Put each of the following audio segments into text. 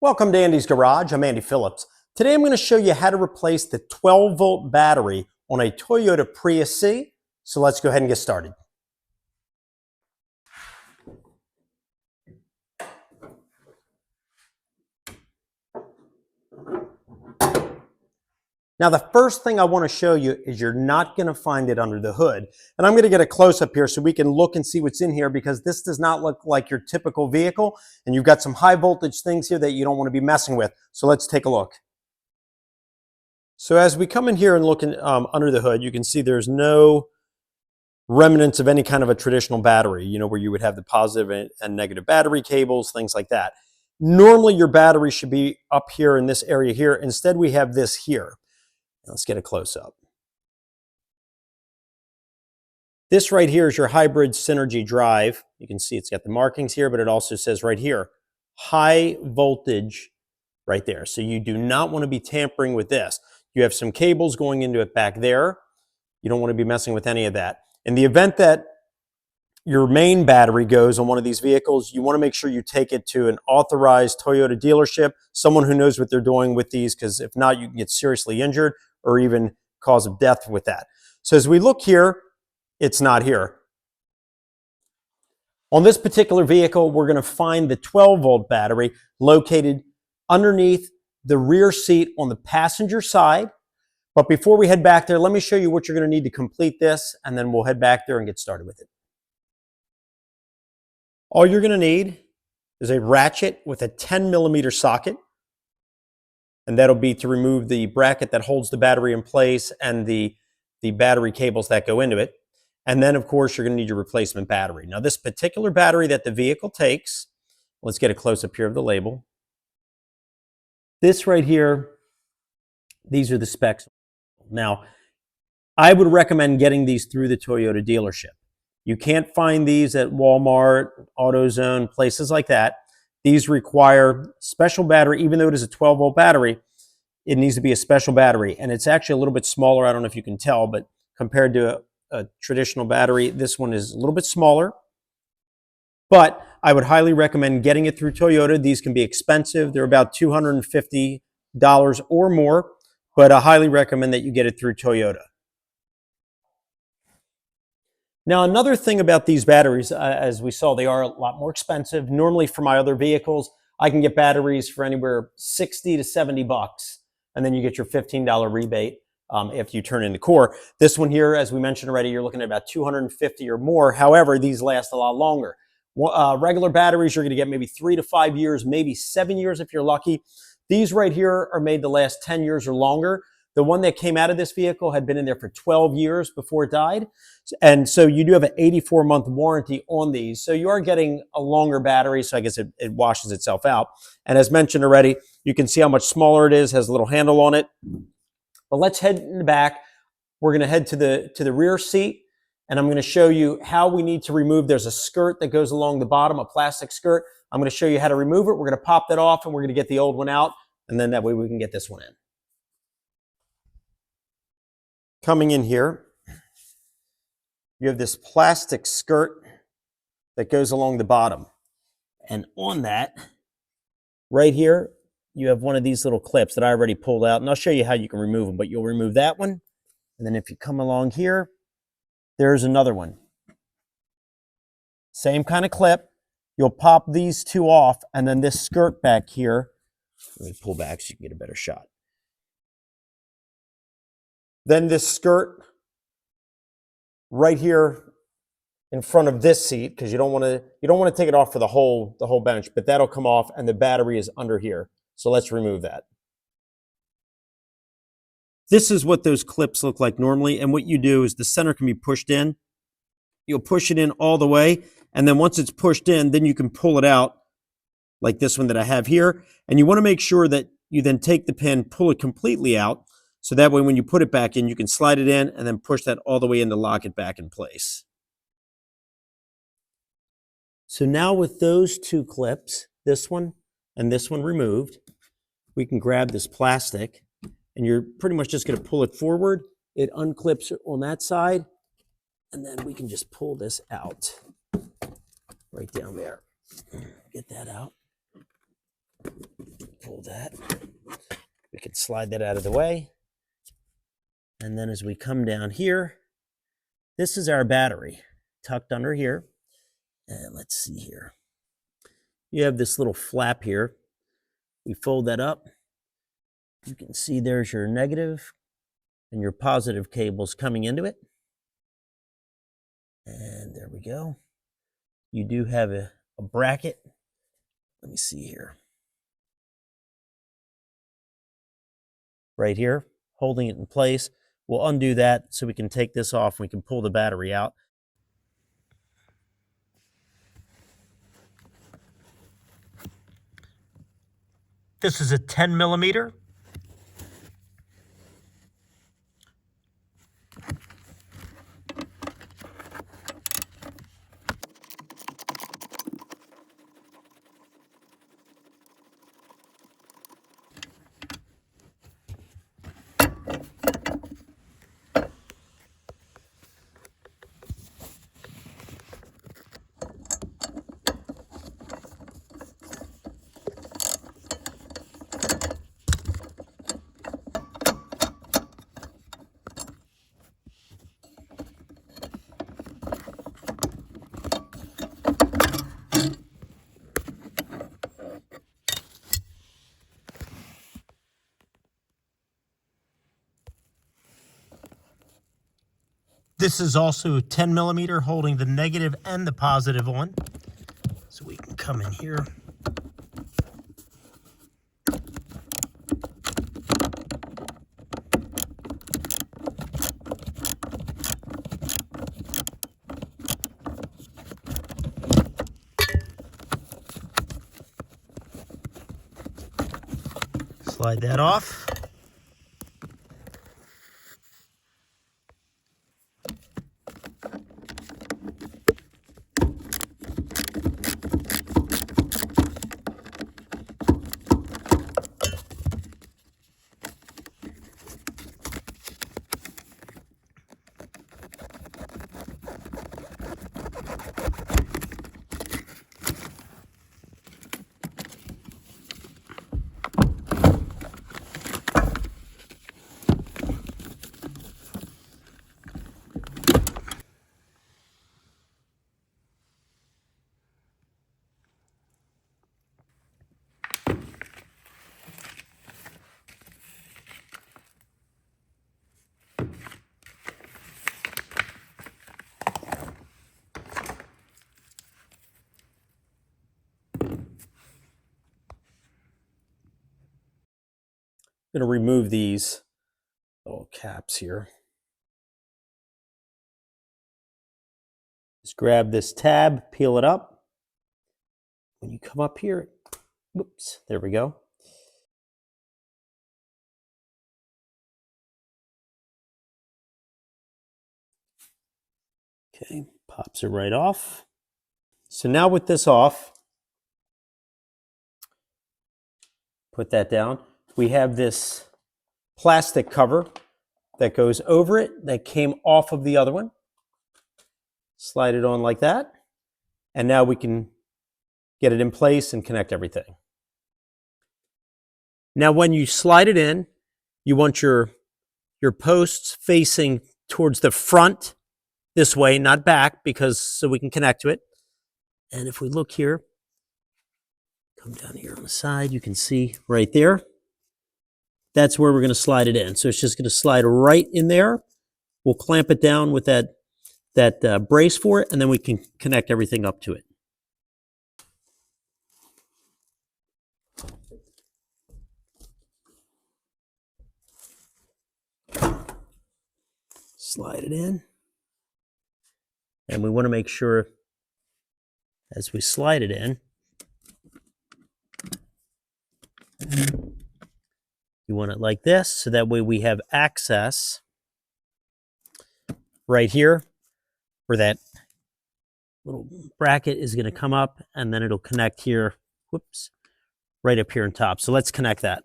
Welcome to Andy's Garage. I'm Andy Phillips. Today I'm going to show you how to replace the 12-volt battery on a Toyota Prius C. So let's go ahead and get started. Now the first thing I want to show you is you're not going to find it under the hood. And I'm going to get a close-up here so we can look and see what's in here, because this does not look like your typical vehicle. And you've got some high voltage things here that you don't want to be messing with. So let's take a look. So as we come in here and look under the hood, you can see there's no remnants of any kind of a traditional battery, you know, where you would have the positive and negative battery cables, things like that. Normally your battery should be up here in this area here. Instead, we have this here. Let's get a close-up. This right here is your hybrid synergy drive. You can see it's got the markings here, but it also says right here, high voltage right there. So you do not want to be tampering with this. You have some cables going into it back there. You don't want to be messing with any of that. In the event that your main battery goes on one of these vehicles, you want to make sure you take it to an authorized Toyota dealership, someone who knows what they're doing with these, because if not, you can get seriously injured or even cause of death with that. So as we look here, it's not here. On this particular vehicle, we're going to find the 12-volt battery located underneath the rear seat on the passenger side. But before we head back there, let me show you what you're going to need to complete this, and then we'll head back there and get started with it. All you're going to need is a ratchet with a 10mm socket. And that'll be to remove the bracket that holds the battery in place and the battery cables that go into it. And then, of course, you're going to need your replacement battery. Now, this particular battery that the vehicle takes, let's get a close-up here of the label. This right here, these are the specs. Now, I would recommend getting these through the Toyota dealership. You can't find these at Walmart, AutoZone, places like that. These require special battery. Even though it is a 12-volt battery, it needs to be a special battery. And it's actually a little bit smaller. I don't know if you can tell, but compared to a traditional battery, this one is a little bit smaller. But I would highly recommend getting it through Toyota. These can be expensive. They're about $250 or more, but I highly recommend that you get it through Toyota. Now, another thing about these batteries, as we saw, they are a lot more expensive. Normally for my other vehicles, I can get batteries for anywhere 60 to 70 bucks, and then you get your $15 rebate if you turn in the core. This one here, as we mentioned already, you're looking at about 250 or more. However, these last a lot longer. Regular batteries, you're going to get maybe 3 to 5 years, maybe 7 years if you're lucky. These right here are made to last 10 years or longer. The one that came out of this vehicle had been in there for 12 years before it died. And so you do have an 84-month warranty on these. So you are getting a longer battery, so I guess it washes itself out. And as mentioned already, you can see how much smaller it is, has a little handle on it. But let's head in the back. We're going to head to the rear seat, and I'm going to show you how we need to remove. There's a skirt that goes along the bottom, a plastic skirt. I'm going to show you how to remove it. We're going to pop that off, and we're going to get the old one out, and then that way we can get this one in. Coming in here, you have this plastic skirt that goes along the bottom. And on that, right here, you have one of these little clips that I already pulled out. And I'll show you how you can remove them. But you'll remove that one. And then if you come along here, there's another one. Same kind of clip. You'll pop these two off. And then this skirt back here, let me pull back so you can get a better shot. Then this skirt right here in front of this seat, because you don't want to take it off for the whole bench, but that'll come off, and the battery is under here. So let's remove that. This is what those clips look like normally, and what you do is the center can be pushed in. You'll push it in all the way, and then once it's pushed in, then you can pull it out like this one that I have here. And you want to make sure that you then take the pin, pull it completely out, so that way when you put it back in, you can slide it in and then push that all the way in to lock it back in place. So now with those two clips, this one and this one removed, we can grab this plastic, and you're pretty much just going to pull it forward. It unclips on that side, and then we can just pull this out right down there. Get that out. Pull that. We can slide that out of the way. And then as we come down here, this is our battery tucked under here. And let's see here. You have this little flap here. We fold that up. You can see there's your negative and your positive cables coming into it. And there we go. You do have a bracket. Let me see here. Right here, holding it in place. We'll undo that so we can take this off. We can pull the battery out. This is a 10 millimeter. This is also 10 millimeter, holding the negative and the positive on. So we can come in here. Slide that off. I'm going to remove these little caps here. Just grab this tab, peel it up. When you come up here, whoops, there we go. Okay, pops it right off. So now with this off, put that down. We have this plastic cover that goes over it that came off of the other one. Slide it on like that. And now we can get it in place and connect everything. Now when you slide it in, you want your posts facing towards the front this way, not back, because so we can connect to it. And if we look here, come down here on the side, you can see right there. That's where we're going to slide it in. So it's just going to slide right in there. We'll clamp it down with that brace for it, and then we can connect everything up to it. Slide it in. And we want to make sure as we slide it in, you want it like this, so that way we have access right here where that little bracket is going to come up, and then it'll connect here, whoops, right up here on top. So let's connect that.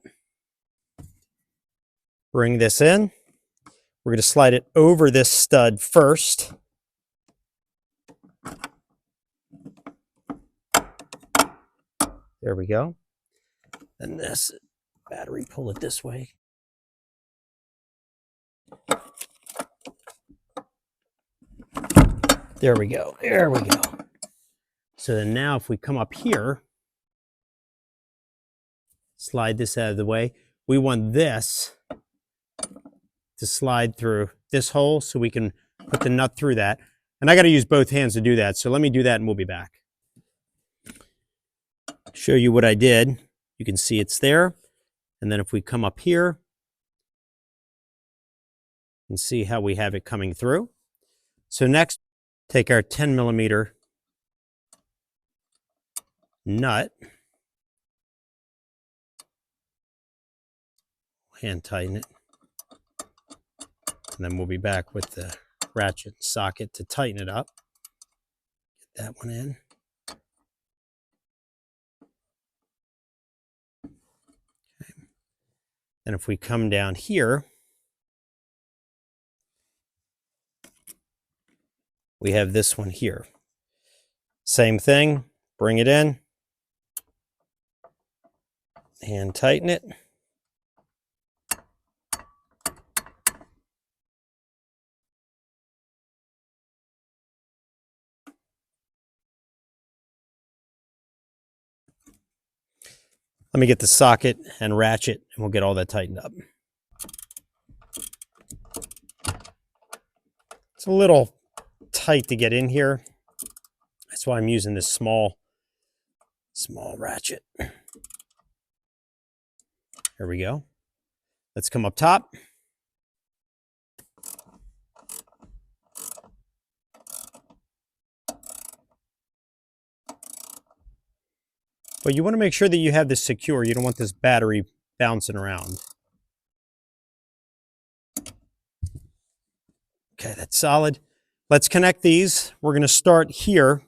Bring this in. We're going to slide it over this stud first. There we go. Then this battery, pull it this way. There we go. There we go. So then now if we come up here, slide this out of the way, we want this to slide through this hole so we can put the nut through that. And I got to use both hands to do that. So let me do that and we'll be back. Show you what I did. You can see it's there. And then if we come up here and see how we have it coming through. So next, take our 10mm nut, hand tighten it, and then we'll be back with the ratchet socket to tighten it up. Get that one in. Okay. And if we come down here, we have this one here. Same thing, bring it in, hand tighten it. Let me get the socket and ratchet and we'll get all that tightened up. It's a little tight to get in here. That's why I'm using this small ratchet. Here we go. Let's come up top. But you want to make sure that you have this secure. You don't want this battery bouncing around. Okay, that's solid. Let's connect these. We're going to start here.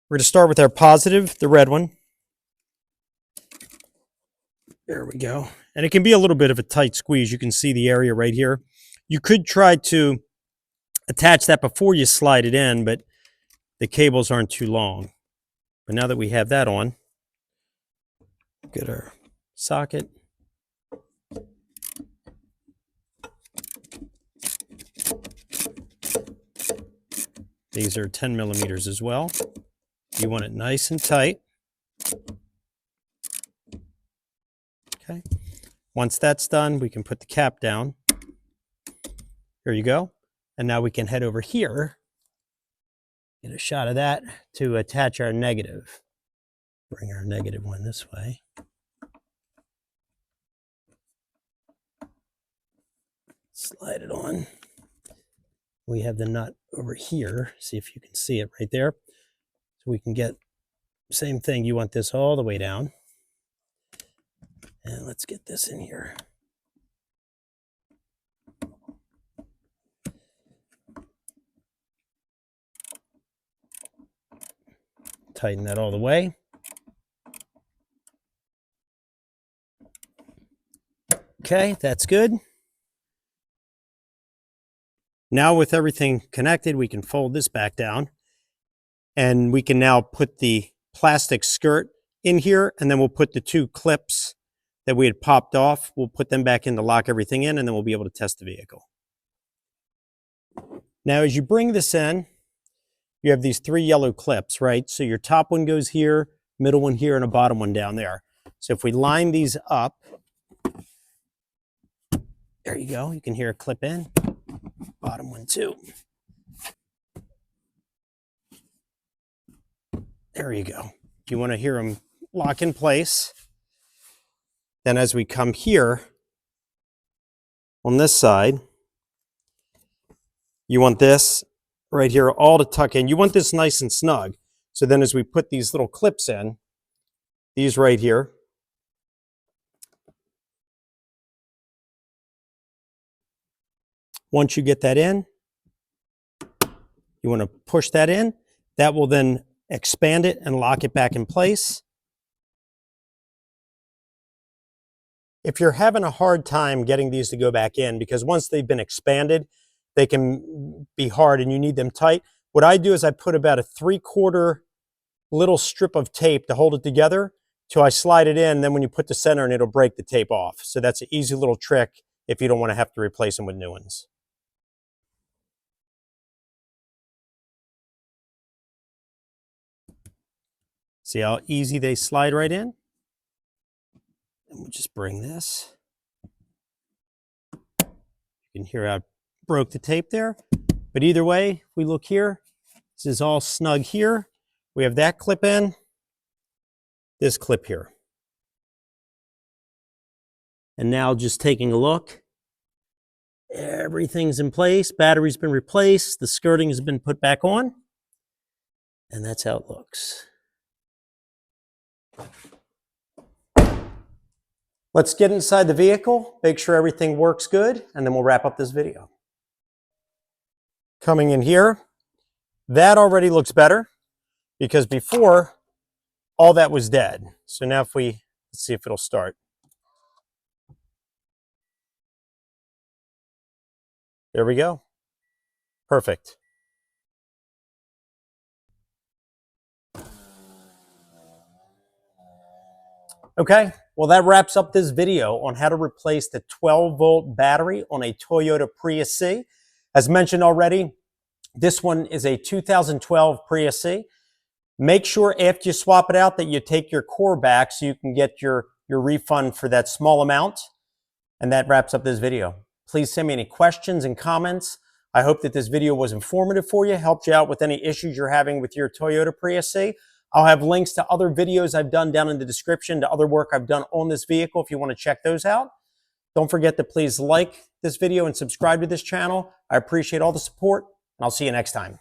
We're going to start with our positive, the red one. There we go. And it can be a little bit of a tight squeeze. You can see the area right here. You could try to attach that before you slide it in, but the cables aren't too long. But now that we have that on, get our socket. These are 10mm as well. You want it nice and tight. Okay. Once that's done, we can put the cap down. Here you go. And now we can head over here. Get a shot of that to attach our negative. Bring our negative one this way. Slide it on. We have the nut over here. See if you can see it right there. So we can get, same thing, you want this all the way down. And let's get this in here. Tighten that all the way. Okay, that's good. Now with everything connected, we can fold this back down and we can now put the plastic skirt in here, and then we'll put the two clips that we had popped off. We'll put them back in to lock everything in, and then we'll be able to test the vehicle. Now, as you bring this in, you have these three yellow clips, right? So your top one goes here, middle one here, and a bottom one down there. So if we line these up, there you go. You can hear a clip in. Bottom one too. There you go. You want to hear them lock in place. Then as we come here on this side, you want this right here all to tuck in. You want this nice and snug. So then as we put these little clips in, these right here, once you get that in, you want to push that in. That will then expand it and lock it back in place. If you're having a hard time getting these to go back in, because once they've been expanded, they can be hard and you need them tight, what I do is I put about a 3/4 little strip of tape to hold it together, till I slide it in. Then when you put the center in, it'll break the tape off. So that's an easy little trick if you don't want to have to replace them with new ones. See how easy they slide right in? And we'll just bring this. You can hear how I broke the tape there. But either way, if we look here, this is all snug here. We have that clip in, this clip here. And now just taking a look, everything's in place, battery's been replaced, the skirting has been put back on, and that's how it looks. Let's get inside the vehicle, make sure everything works good, and then we'll wrap up this video. Coming in here, that already looks better because before, all that was dead. So now let's see if it'll start. There we go. Perfect. Okay, well that wraps up this video on how to replace the 12-volt battery on a Toyota Prius C. As mentioned already, this one is a 2012 Prius C. Make sure after you swap it out that you take your core back so you can get your refund for that small amount. And that wraps up this video. Please send me any questions and comments. I hope that this video was informative for you, helped you out with any issues you're having with your Toyota Prius C. I'll have links to other videos I've done down in the description, to other work I've done on this vehicle if you want to check those out. Don't forget to please like this video and subscribe to this channel. I appreciate all the support, and I'll see you next time.